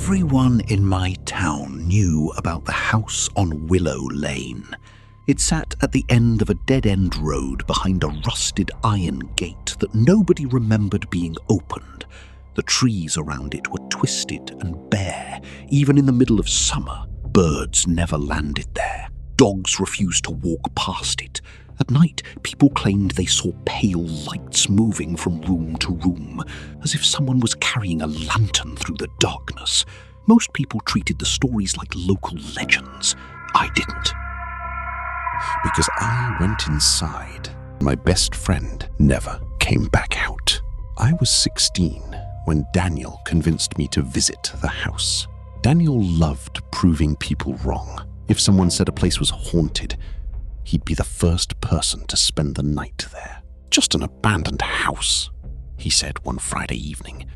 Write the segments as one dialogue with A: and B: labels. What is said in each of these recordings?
A: Everyone in my town knew about the house on Willow Lane. It sat at the end of a dead-end road behind a rusted iron gate that nobody remembered being opened. The trees around it were twisted and bare. Even in the middle of summer, birds never landed there. Dogs refused to walk past it. At night, people claimed they saw pale lights moving from room to room, as if someone was carrying a lantern through the darkness. Most people treated the stories like local legends. I didn't. Because I went inside. My best friend never came back out. I was 16 when Daniel convinced me to visit the house. Daniel loved proving people wrong. If someone said a place was haunted, he'd be the first person to spend the night there. Just an abandoned house, he said one Friday evening.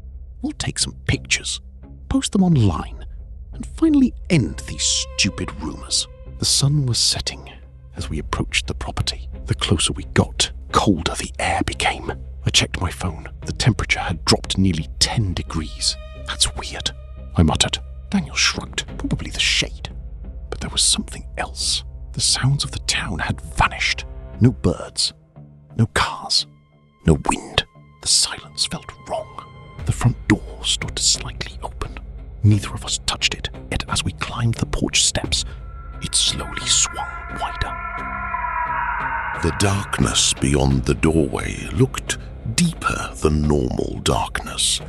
A: We'll take some pictures, post them online, and finally end these stupid rumors. The sun was setting as we approached the property. The closer we got, colder the air became. I checked my phone. The temperature had dropped nearly 10 degrees. That's weird, I muttered. Daniel shrugged. Probably the shade. But there was something else. The sounds of the town had vanished. No birds, no cars, no wind. The silence felt wrong. The front door stood slightly open. Neither of us touched it, yet as we climbed the porch steps, it slowly swung wider. The darkness beyond the doorway looked deeper than normal darkness,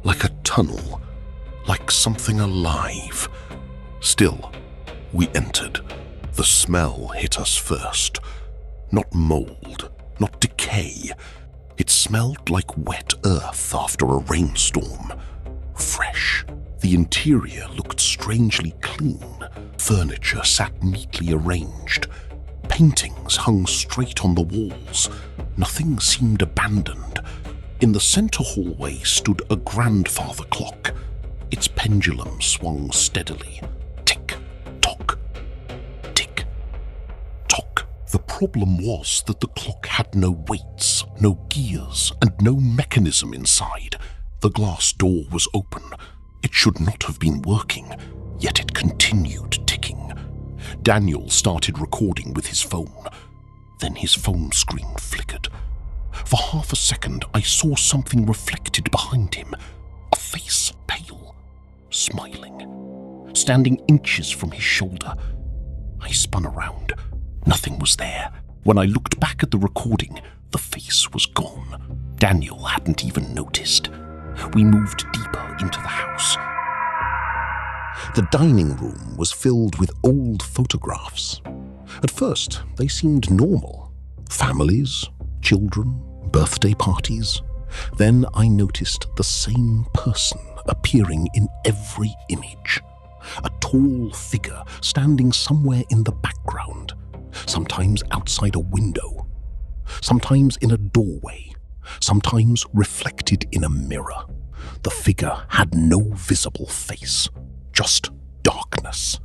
A: like a tunnel, like something alive. Still, we entered. The smell hit us first. Not mold, not decay. It smelled like wet earth after a rainstorm. Fresh. The interior looked strangely clean. Furniture sat neatly arranged. Paintings hung straight on the walls. Nothing seemed abandoned. In the center hallway stood a grandfather clock. Its pendulum swung steadily. Tick-tock. Tick-tock. The problem was that the clock had no weights, no gears, and no mechanism inside. The glass door was open. It should not have been working, yet it continued ticking. Daniel started recording with his phone. Then his phone screen flickered. For half a second, I saw something reflected behind him. A face, pale, smiling, standing inches from his shoulder. I spun around. Nothing was there. When I looked back at the recording, the face was gone. Daniel hadn't even noticed. We moved deeper into the house. The dining room was filled with old photographs. At first, they seemed normal. Families, children, birthday parties. Then I noticed the same person appearing in every image. A tall figure standing somewhere in the background, sometimes outside a window, sometimes in a doorway, sometimes reflected in a mirror. The figure had no visible face, just darkness.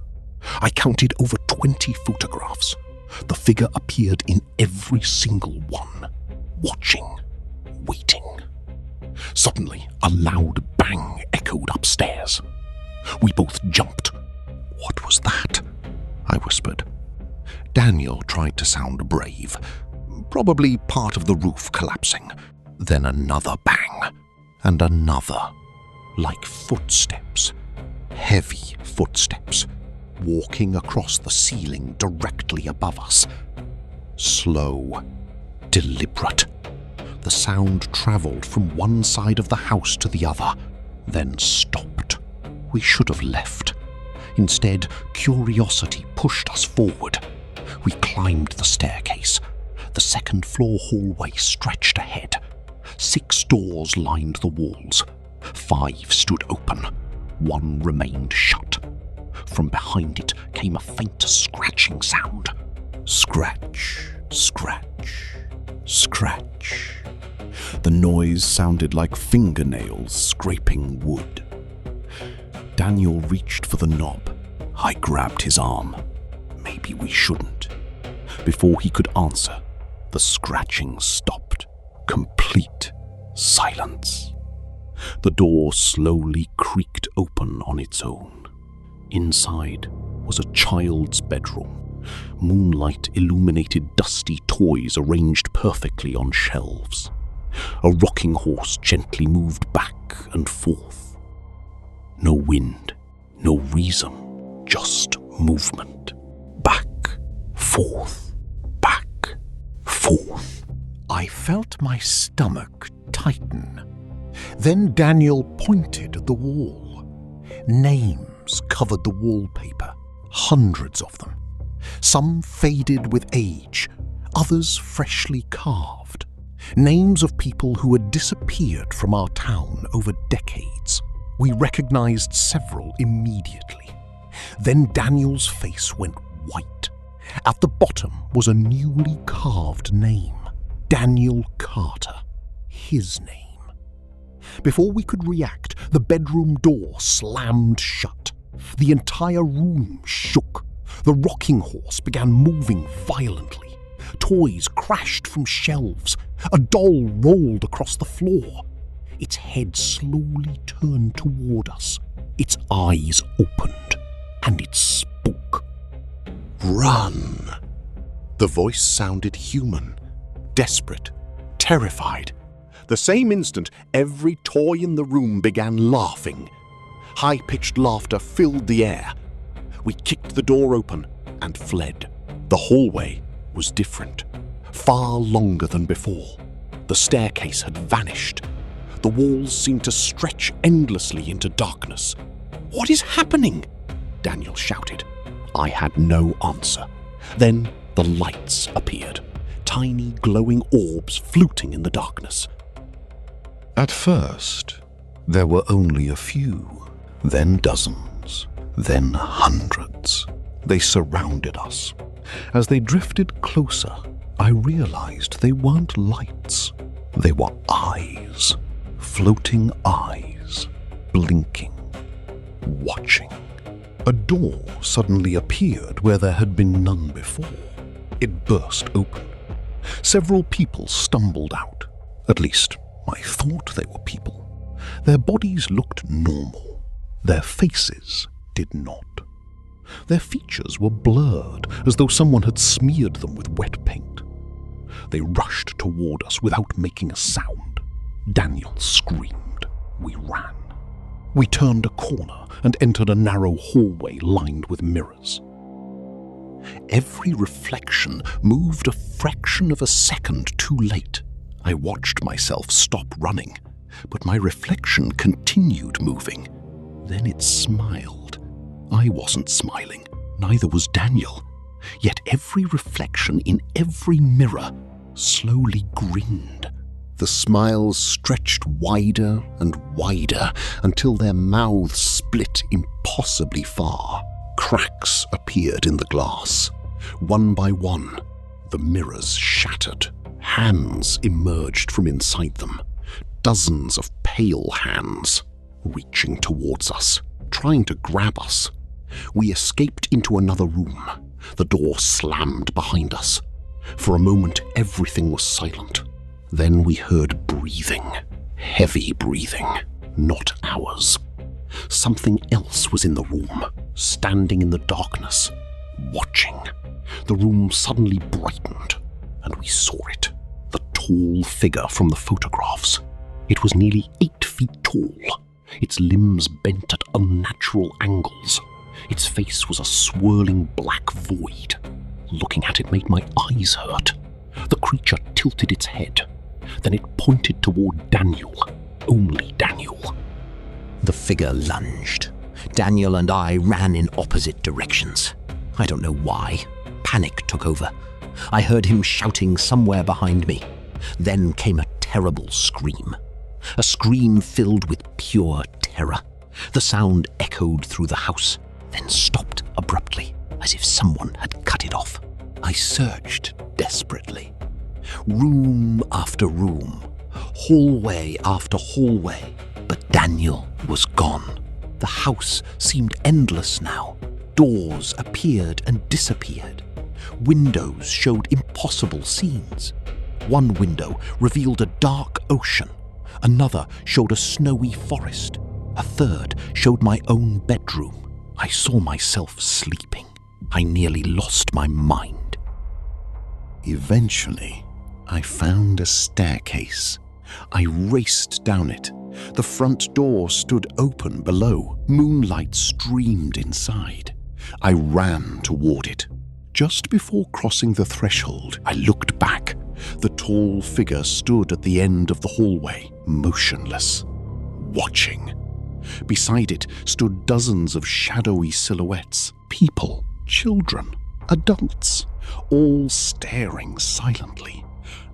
A: I counted over 20 photographs. The figure appeared in every single one, watching, waiting. Suddenly, a loud bang echoed upstairs. We both jumped. What was that? I whispered. Daniel tried to sound brave. Probably part of the roof collapsing. Then another bang. And another. Like footsteps. Heavy footsteps. Walking across the ceiling directly above us. Slow. Deliberate. The sound traveled from one side of the house to the other, then stopped. We should have left. Instead, curiosity pushed us forward. We climbed the staircase. The second-floor hallway stretched ahead. 6 doors lined the walls. 5 stood open. 1 remained shut. From behind it came a faint scratching sound. Scratch, scratch, scratch. The noise sounded like fingernails scraping wood. Daniel reached for the knob. I grabbed his arm. Maybe we shouldn't. Before he could answer, the scratching stopped. Complete silence. The door slowly creaked open on its own. Inside was a child's bedroom. Moonlight illuminated dusty toys arranged perfectly on shelves. A rocking horse gently moved back and forth. No wind, no reason, just movement. Back, forth, back, forth. I felt my stomach tighten. Then Daniel pointed at the wall. Names covered the wallpaper, hundreds of them. Some faded with age, others freshly carved. Names of people who had disappeared from our town over decades. We recognized several immediately. Then Daniel's face went white. At the bottom was a newly carved name. Daniel Carter. His name. Before we could react, the bedroom door slammed shut. The entire room shook. The rocking horse began moving violently. Toys crashed from shelves. A doll rolled across the floor. Its head slowly turned toward us. Its eyes opened, and it spoke. "Run!" The voice sounded human, desperate, terrified. The same instant, every toy in the room began laughing. High-pitched laughter filled the air. We kicked the door open and fled. The hallway was different, far longer than before. The staircase had vanished. The walls seemed to stretch endlessly into darkness. "What is happening?" Daniel shouted. I had no answer. Then the lights appeared, tiny glowing orbs floating in the darkness. At first, there were only a few, then dozens, then hundreds. They surrounded us. As they drifted closer, I realized they weren't lights. They were eyes, floating eyes, blinking, watching. A door suddenly appeared where there had been none before. It burst open. Several people stumbled out. At least, I thought they were people. Their bodies looked normal. Their faces did not. Their features were blurred, as though someone had smeared them with wet paint. They rushed toward us without making a sound. Daniel screamed. We ran. We turned a corner and entered a narrow hallway lined with mirrors. Every reflection moved a fraction of a second too late. I watched myself stop running, but my reflection continued moving. Then it smiled. I wasn't smiling, neither was Daniel. Yet every reflection in every mirror slowly grinned. The smiles stretched wider and wider until their mouths split impossibly far. Cracks appeared in the glass. One by one, the mirrors shattered. Hands emerged from inside them. Dozens of pale hands, reaching towards us, trying to grab us. We escaped into another room. The door slammed behind us. For a moment, everything was silent. Then we heard breathing, heavy breathing, not ours. Something else was in the room, standing in the darkness, watching. The room suddenly brightened, and we saw it, the tall figure from the photographs. It was nearly 8 feet tall, its limbs bent at unnatural angles. Its face was a swirling black void. Looking at it made my eyes hurt. The creature tilted its head. Then it pointed toward Daniel, only Daniel.
B: The figure lunged. Daniel and I ran in opposite directions. I don't know why. Panic took over. I heard him shouting somewhere behind me. Then came a terrible scream. A scream filled with pure terror. The sound echoed through the house, then stopped abruptly, as if someone had cut it off. I searched desperately. Room after room, hallway after hallway, but Daniel was gone. The house seemed endless now. Doors appeared and disappeared. Windows showed impossible scenes. One window revealed a dark ocean. Another showed a snowy forest. A third showed my own bedroom. I saw myself sleeping. I nearly lost my mind.
A: Eventually, I found a staircase. I raced down it. The front door stood open below. Moonlight streamed inside. I ran toward it. Just before crossing the threshold, I looked back. The tall figure stood at the end of the hallway, motionless, watching. Beside it stood dozens of shadowy silhouettes, people, children, adults, all staring silently.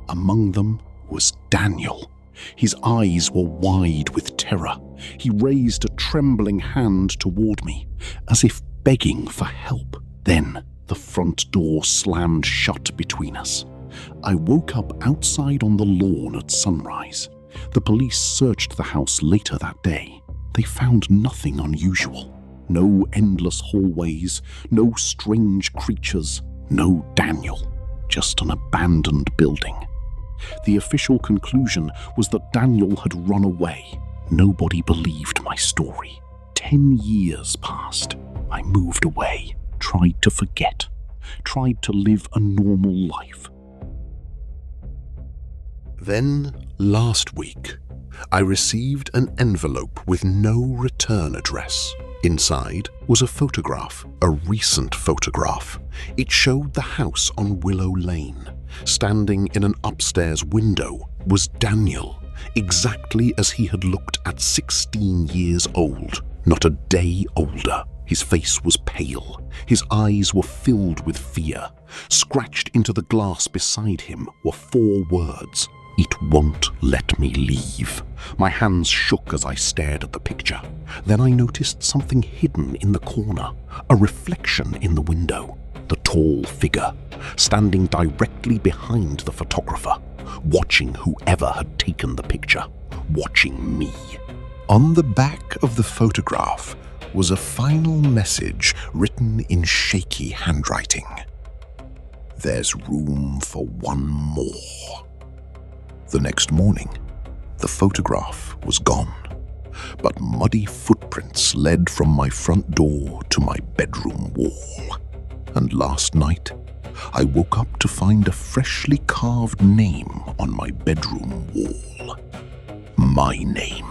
A: Among them was Daniel. His eyes were wide with terror. He raised a trembling hand toward me, as if begging for help. Then the front door slammed shut between us. I woke up outside on the lawn at sunrise. The police searched the house later that day. They found nothing unusual. No endless hallways, no strange creatures, no Daniel. Just an abandoned building. The official conclusion was that Daniel had run away. Nobody believed my story. 10 years passed. I moved away, tried to forget, tried to live a normal life. Then, last week, I received an envelope with no return address. Inside was a photograph, a recent photograph. It showed the house on Willow Lane. Standing in an upstairs window was Daniel, exactly as he had looked at 16 years old, not a day older. His face was pale. His eyes were filled with fear. Scratched into the glass beside him were 4 words: "It won't let me leave." My hands shook as I stared at the picture. Then I noticed something hidden in the corner, a reflection in the window. The tall figure, standing directly behind the photographer, watching whoever had taken the picture, watching me. On the back of the photograph was a final message written in shaky handwriting. "There's room for one more." The next morning, the photograph was gone, but muddy footprints led from my front door to my bedroom wall. And last night, I woke up to find a freshly carved name on my bedroom wall. My name.